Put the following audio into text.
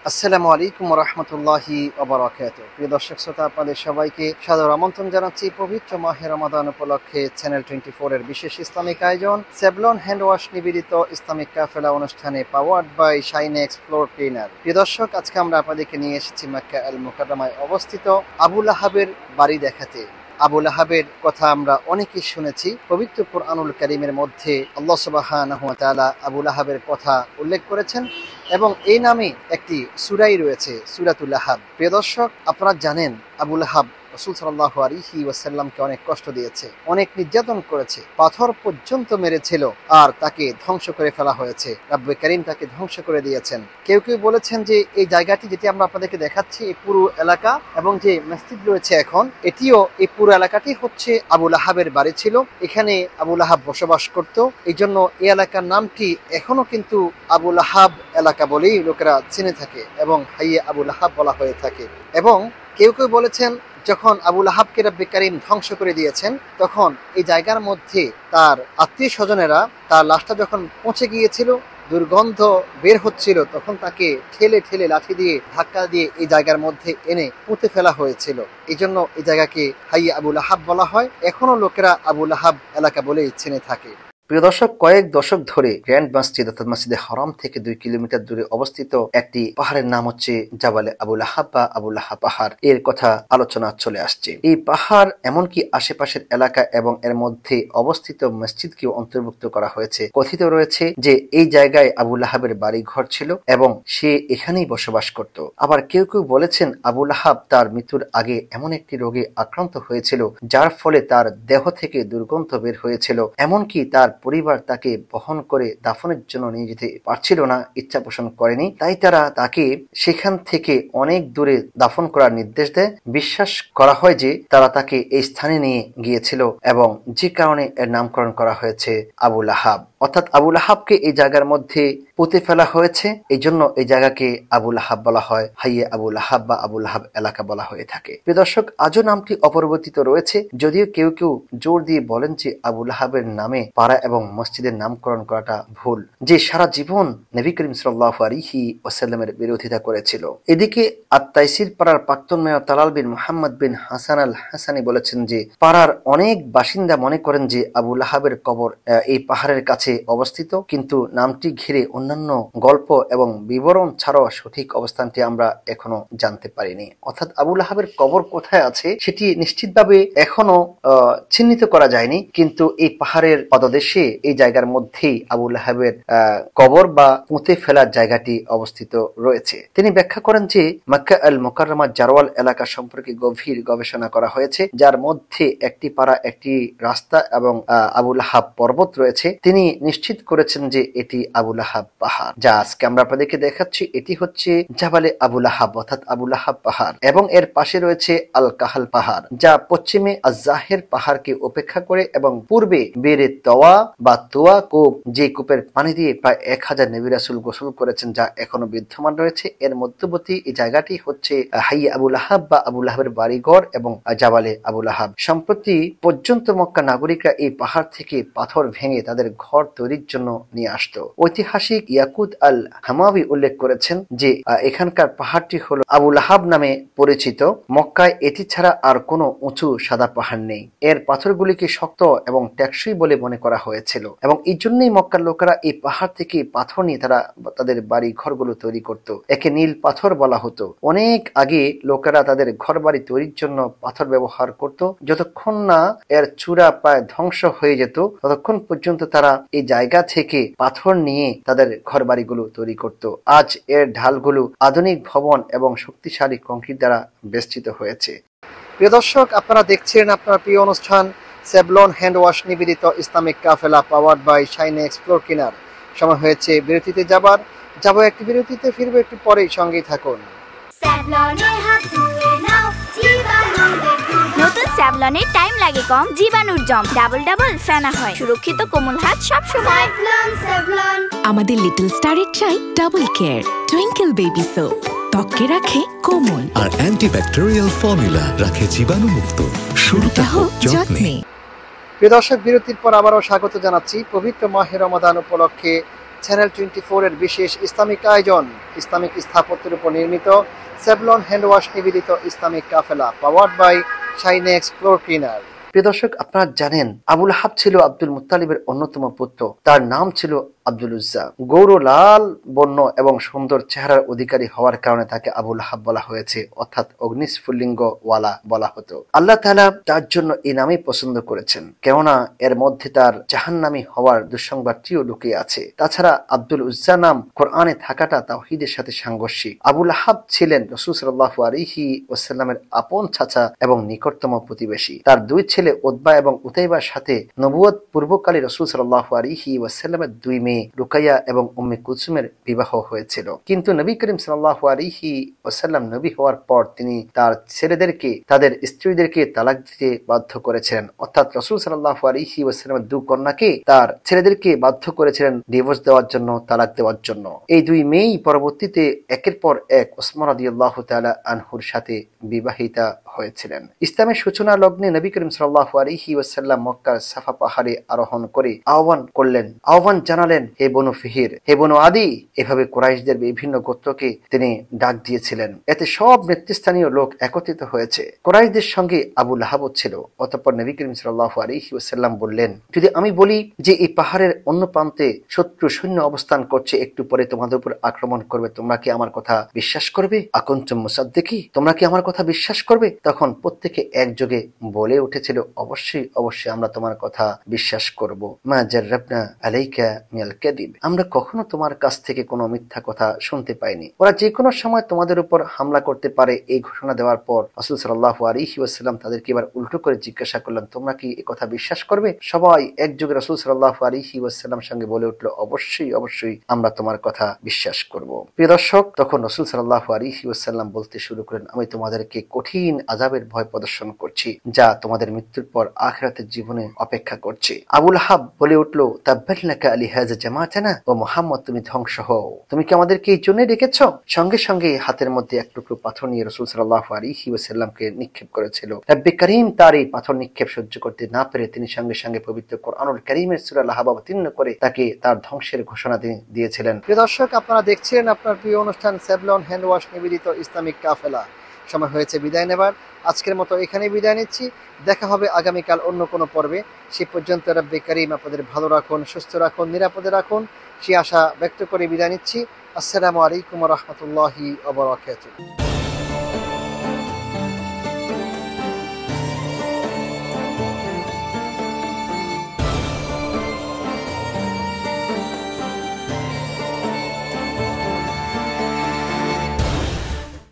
আসসালামু আলাইকুম ওয়া রাহমাতুল্লাহি ওয়া বারাকাতুহু। প্রিয় দর্শক শ্রোতা, আপনাদের সবাইকে সাদর আমন্ত্রণ জানাচ্ছি পবিত্র মাহে রমাদান উপলক্ষে চ্যানেল 24 এর বিশেষ ইসলামিক আয়োজন সেভলন হ্যান্ড ওয়াশ নিবেদিত ইসলামিক কাফেলা অনুষ্ঠানে powered by Shinex floor cleaner. প্রিয় দর্শক, আজকে আমরা আপনাদেরকে নিয়ে এসেছি মক্কা আল মুকাররমায় অবস্থিত আবু লাহাবের বাড়ি দেখাতে। আবু লাহাবের কথা আমরা অনেকেই শুনেছি। পবিত্র কুরআনুল কারীমের মধ্যে আল্লাহ সুবহানাহু ওয়া তাআলা আবু লাহাবের কথা উল্লেখ করেছেন এবং এই নামে একটি সূরাই রয়েছে, সূরাতুল লাহাব। প্রিয় দর্শক, আপনারা জানেন আবু লাহাব রাসূল সাল্লাল্লাহু আলাইহি ওয়াসাল্লামকে অনেক কষ্ট দিয়েছে, অনেক নির্যাতন করেছে, পাথর পর্যন্ত মেরেছিল আর তাকে ধ্বংস করে ফেলা হয়েছে। রব্বে কারীম তাকে ধ্বংস করে দিয়েছেন। কেউ কেউ বলেছেন যে এই জায়গাটি যেটি আমরা আপনাদেরকে দেখাচ্ছি, এই পুরো এলাকা এবং যে মসজিদ রয়েছে এখন, এটিও এই পুরো এলাকাটি হচ্ছে আবু লাহাবের বাড়ি ছিল। এখানে আবু লাহাব বসবাস করত। এই জন্য এই এলাকার নামটি এখনো কিন্তু আবু লাহাব এলাকা বলেই লোকেরা চিনে থাকে এবং হাইয়ে আবু লাহাব বলা হয়ে থাকে। এবং কেউ কেউ বলেছেন যখন আবু লাহাবকে রব্বে কারীম ধ্বংস করে দিয়েছেন, তখন এই জায়গার মধ্যে তার আত্মীয় স্বজনেরা তার লাশটা যখন পৌঁছে গিয়েছিল, দুর্গন্ধ বের হচ্ছিল, তখন তাকে ঠেলে ঠেলে লাঠি দিয়ে ধাক্কা দিয়ে এই জায়গার মধ্যে এনে পুঁতে ফেলা হয়েছিল। এই জন্য এই জায়গাকে হাইয়ে আবু লাহাব বলা হয়। এখনো লোকেরা আবু লাহাব এলাকা বলেই চিনে থাকে। প্রিয় দর্শক, কয়েক দশক ধরে গ্র্যান্ড মসজিদ অর্থাৎ মসজিদে হারাম থেকে 2 কিলোমিটার দূরে অবস্থিত একটি পাহাড়ের নাম হচ্ছে জাবালে আবু লাহাব বা আবু লাহাব পাহাড়, এর কথা আলোচনা চলে আসছে। এই পাহাড় এমনকি আশেপাশের এলাকা এবং এর মধ্যে অবস্থিত মসজিদকেও অন্তর্ভুক্ত করা হয়েছে। কথিত রয়েছে যে এই জায়গায় আবু লাহাবের বাড়ি ঘর ছিল এবং সে এখানেই বসবাস করত। আবার কেউ কেউ বলেছেন আবু লাহাব তার মৃত্যুর আগে এমন একটি রোগে আক্রান্ত হয়েছিল যার ফলে তার দেহ থেকে দুর্গন্ধ বের হয়েছিল, এমনকি তার পরিবার তাকে বহন করে দাফনের জন্য নিয়ে যেতে পারছিল না, ইচ্ছা পোষণ করেনি। তাই তারা তাকে সেখান থেকে অনেক দূরে দাফন করার নির্দেশ দেয়। বিশ্বাস করা হয় যে তারা তাকে এই স্থানে নিয়ে গিয়েছিল এবং যে কারণে এর নামকরণ করা হয়েছে আবু লাহাব। অর্থাৎ আবু লাহাবকে এই জায়গার মধ্যে পুঁতে ফেলা হয়েছে, এই জন্য এই জায়গাকে আবু লাহাব বলা হয়, হাইয়ে আবু লাহাব বা আবু লাহাব এলাকা বলা হয়ে থাকে। প্রিয় দর্শক, আজও নামটি অপরিবর্তিত রয়েছে, যদিও কেউ কেউ জোর দিয়ে বলেন যে আবু লাহাবের নামে পাড়া এবং মসজিদের নামকরণ করাটা ভুল, যে সারা জীবন নবী করিম সাল্লাল্লাহু আলাইহি ওয়াসাল্লামের বিরোধিতা করেছিল। এদিকে আত-তাইসির পাড়ার প্রাক্তন মেয়র তালাল বিন মুহাম্মদ বিন হাসান আল হাসানি বলেছেন যে পাড়ার অনেক বাসিন্দা মনে করেন যে আবু লাহাবের কবর এই পাহাড়ের কাছে অবস্থিত, কিন্তু নামটি ঘিরে অন্যান্য গল্প এবং বিবরণ ছাড়াও সঠিক অবস্থানটি আমরা এখনো জানতে পারিনি। অর্থাৎ আবু লাহাবের কবর কোথায় আছে সেটি নিশ্চিতভাবে এখনো চিহ্নিত করা যায়নি, কিন্তু এই পাহাড়ের পদদেশে এই জায়গার মধ্যেই আবু লাহাবের কবর বা পুঁতে ফেলার জায়গাটি অবস্থিত রয়েছে। তিনি ব্যাখ্যা করেন যে মক্কা আল মুকাররমার জারওয়াল এলাকা সম্পর্কে গভীর গবেষণা করা হয়েছে, যার মধ্যে একটি পাড়া, একটি রাস্তা এবং আবু লাহাব পর্বত রয়েছে। তিনি নিশ্চিত করেছেন যে এটি আবু লাহাব পাহাড়, যা আজকে আমরা আপনাদেরকে দেখাচ্ছি। এটি হচ্ছে জাবালে আবু লাহাব অর্থাৎ আবু লাহাব পাহাড় এবং এর পাশে রয়েছে আল কাহাল পাহাড়, যা পশ্চিমে আজ-জাহের পাহাড়কে উপেক্ষা করে এবং পূর্বে বেরে তওয়া বা তোয়া কূপ, যে কূপের পানি দিয়ে প্রায় 1000 নবী রাসূল গোসল করেছেন, যা এখনো বিদ্যমান রয়েছে। এর মধ্যবর্তী এই জায়গাটি হচ্ছে হাইয়ে আবু লাহাব বা আবু লাহাবের বাড়িঘর এবং জাবালে আবু লাহাব। সম্প্রতি পর্যন্ত মক্কা নাগরিকরা এই পাহাড় থেকে পাথর ভেঙে তাদের ঘর তৈরির জন্য নিয়ে আসতো। ঐতিহাসিক ইয়াকুত আল হামাবি উল্লেখ করেছেন যে এখানকার পাহাড়টি হলো আবু লাহাব নামে পরিচিত। মক্কায় এটি ছাড়া আর কোনো উঁচু সাদা পাহাড় নেই। এর পাথরগুলিকে শক্ত এবং টেকসই বলে মনে করা হয়েছিল এবং এই জন্যই মক্কার লোকেরা এই পাহাড় থেকে পাথর নিয়ে তারা তাদের বাড়ি ঘরগুলো তৈরি করত। একে নীল পাথর বলা হতো। অনেক আগে লোকেরা তাদের ঘর বাড়ি তৈরির জন্য পাথর ব্যবহার করত। যতক্ষণ না এর চূড়া প্রায় ধ্বংস হয়ে যেত, ততক্ষণ পর্যন্ত তারা এই জায়গা থেকে পাথর নিয়ে তাদের ঘর বাড়িগুলো তৈরি করত। আজ এর ঢালগুলো আধুনিক ভবন এবং শক্তিশালী কংক্রিট দ্বারা বেষ্টিত হয়েছে। প্রিয় দর্শক, আপনারা দেখছেন আপনার প্রিয় অনুষ্ঠান সেভলন হ্যান্ড ওয়াশ নিবেদিত Islamic Kafela powered by Shinex floor cleaner. সময় হয়েছে বিরতিতে যাবো একটি বিরতিতে, ফিরবো একটু পরেই, সঙ্গেই থাকুন। নতুন স্যাভলনে টাইম লাগে কম, জীবাণুর জম ডাবল ডাবল ফেনা হয়, সুরক্ষিত কোমল হাত সব সময়। আমাদের লিটল স্টারের চাই double care twinkle baby soap, ত্বকে রাখে কোমল আর অ্যান্টিব্যাকটেরিয়াল ফর্মুলা রাখে জীবাণু মুক্ত। শুরুটা হোক যত্নে। প্রিয় দর্শক, বিরতির পর আবারও স্বাগত জানাচ্ছি পবিত্র মাহে রমাদান উপলক্ষে চ্যানেল 24 এর বিশেষ ইসলামিক আয়োজন, ইসলামিক স্থাপত্যের উপর নির্মিত সেভলন হ্যান্ড ওয়াশ নিবেদিত Islamic Kafela, powered by Shinex floor cleaner. প্রিয় দর্শক, আপনারা জানেন আবুল আহাব ছিল আব্দুল মুত্তালিবের অন্যতম পুত্র। তার নাম ছিল আব্দুল উজ্জা। গৌর লাল বর্ণ এবং সুন্দর চেহারার অধিকারী হওয়ার কারণে তাকে আবুল আহাব বলা হয়েছে, অর্থাৎ অগ্নিস্ফুলিঙ্গ ওয়ালা বলা হতো। আল্লাহ তাআলা তার জন্য এই নামই পছন্দ করেছেন, কেননা এর মধ্যে তার জাহান্নামী হওয়ার দুঃসংবাদটিও লুকিয়ে আছে। তাছাড়া আব্দুল উজ্জা নাম কোরআনে থাকাটা তাওহীদের সাথে সাংঘর্ষিক। আবুল আহাব ছিলেন রাসূল সাল্লাল্লাহু আলাইহি ওয়াসাল্লামের আপন চাচা এবং নিকটতম প্রতিবেশী। তার দুই ছেলে উতবা এবং উতাইবার সাথে নবুয়ত পূর্বকালে রাসূল সাল্লাল্লাহু আলাইহি ওয়াসাল্লামের দুই মেয়ে রুকাইয়া এবং উম্মে কুলসুমের বিবাহ হয়েছিল। কিন্তু নবী করিম সাল্লাল্লাহু আলাইহি ওয়াসাল্লাম নবী হওয়ার পর তিনি তার ছেলেদেরকে তাদের স্ত্রীদেরকে তালাক দিতে বাধ্য করেছিলেন, অর্থাৎ রাসূল সাল্লাল্লাহু আলাইহি ওয়াসাল্লামের দুই কন্যাকে তার ছেলেদেরকে বাধ্য করেছিলেন ডিভোর্স দেওয়ার জন্য, তালাক দেওয়ার জন্য। এই দুই মেয়েই পরবর্তীতে একের পর এক ওসমান রাদিয়াল্লাহু তাআলা আনহুর সাথে বিবাহিতা হয়েছিলেন। ইসলামের সূচনা লগ্নে নবী করিম সাল্লাল্লাহু আলাইহি ওয়াসাল্লাম মক্কার সাফা পাহাড়ে আরোহণ করে আহ্বান জানালেন, হে বনু ফিহির, হে বনু আদি। এভাবে কুরাইশদের বিভিন্ন গোত্রকে তিনি ডাক দিয়েছিলেন। এতে সব নেতৃস্থানীয় লোক একত্রিত হয়েছে। কুরাইশদের সঙ্গে আবু লাহাবও ছিল। অতঃপর নবী করিম সাল্লাল্লাহু আলাইহি ওয়াসাল্লাম বললেন, যদি আমি বলি যে এই পাহাড়ের অন্য প্রান্তে শত্রু সৈন্য অবস্থান করছে, একটু পরে তোমাদের উপর আক্রমণ করবে, তোমরা কি আমার কথা বিশ্বাস করবে? আকুনতুম মুসাদ্দিকি, তোমরা কি আমার কথা বিশ্বাস করবে? তখন প্রত্যেকে একযোগে বলে উঠেছিল, অবশ্যই অবশ্যই আমরা তোমার কথা বিশ্বাস করব। মা জাররাবনা আলাইকা মিনাল কাযিব, আমরা কখনো তোমার কাছ থেকে কোনো মিথ্যা কথা শুনতে পাইনি। ওরা যে কোনো সময় তোমাদের উপর হামলা করতে পারে। এই ঘোষণা দেওয়ার পর রাসূল সাল্লাল্লাহু আলাইহি ওয়াসাল্লাম তাদেরকে এবার উল্টো করে জিজ্ঞাসা করলেন, তোমরা কি এই কথা বিশ্বাস করবে? সবাই একযোগে রাসূল সাল্লাল্লাহু আলাইহি ওয়াসাল্লাম সঙ্গে বলে উঠল, অবশ্যই অবশ্যই আমরা তোমার কথা বিশ্বাস করব। প্রিয় দর্শক, তখন রাসূল সাল্লাল্লাহু আলাইহি ওয়াসাল্লাম বলতে শুরু করেন, আমি তোমাদেরকে কঠিন আযাবের ভয় প্রদর্শন করছি, যা তোমাদের মৃত্যুর পর আখিরাতের জীবনে অপেক্ষা করছে। আবুল আহাব বলে উঠল, তাব্বাত লাকা লিহাযা জামাতানা, ও মুহাম্মদ তুমি ধ্বংস হও, তুমি কি আমাদেরকে এই জন্য ডেকেছ? সঙ্গে সঙ্গে হাতের মধ্যে এক টুকরো পাথর নিয়ে রাসূল সাল্লাল্লাহু আলাইহি ওয়াসাল্লামকে নিক্ষেপ করেছিল। রব্বে কারীম তার এই পাথর নিক্ষেপ সহ্য করতে না পেরে তিনি সঙ্গে সঙ্গে পবিত্র কোরআনুল কারীমের সূরা আল-আহজাব অবতীর্ণ করে তাকে তার ধ্বংসের ঘোষণা দিয়েছিলেন। প্রিয় দর্শক, আপনারা দেখছিলেন আপনার প্রিয় অনুষ্ঠান সেভলন হ্যান্ড ওয়াশ নিবেদিত ইসলামিক কাফেলা। সময় হয়েছে বিদায় নেবার। আজকের মতো এখানেই বিদায় নিচ্ছি। দেখা হবে আগামীকাল অন্য কোনো পর্বে। সে পর্যন্ত রব্বে কারীম আপনাদের ভালো রাখুন, সুস্থ রাখুন, নিরাপদে রাখুন, সে আশা ব্যক্ত করে বিদায় নিচ্ছি। আসসালামু আলাইকুম ওয়া রাহমাতুল্লাহি ওয়া বারাকাতুহু।